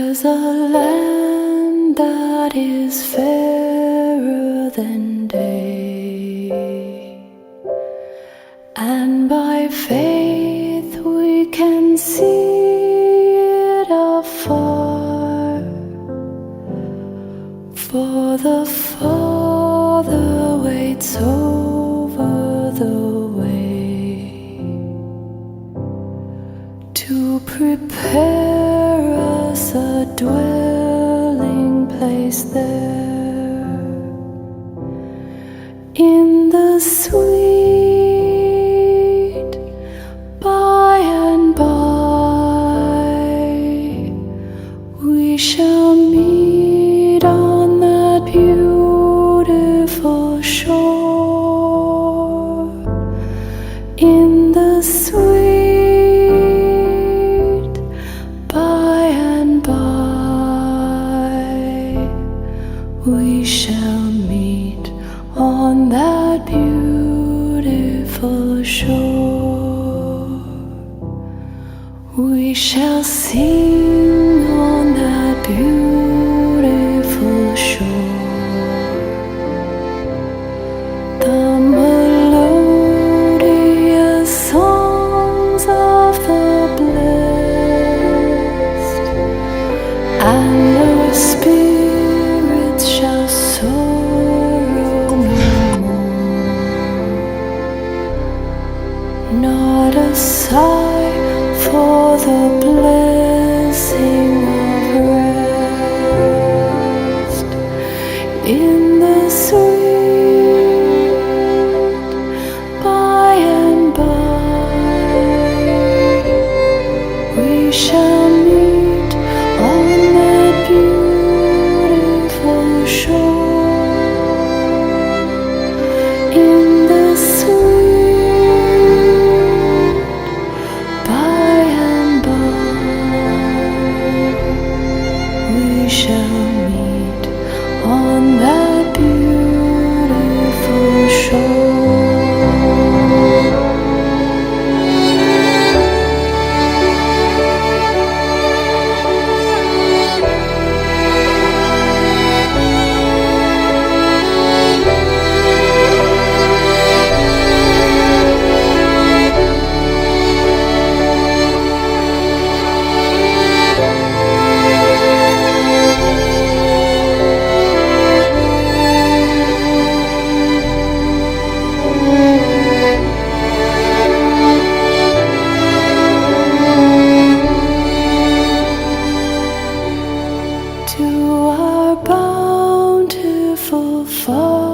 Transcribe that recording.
There's a land that is fairer than day, and by faith we can see it afar. For the Father waits over the way to prepare us a dwelling place there, in the sweet by and by. We shall meet on that beautiful shore, in the sweet by and by. We shall meet on that beautiful shore. We shall sing on that beautiful shore the melodious songs of the blessed, and our spirits shall sorrow no more. Not a sigh for the blessing of rest, in the sweet by and by. We shall meet on that beautiful shore, in the sweet by and by. We shall meet on that beautiful shore. To our bountiful Father,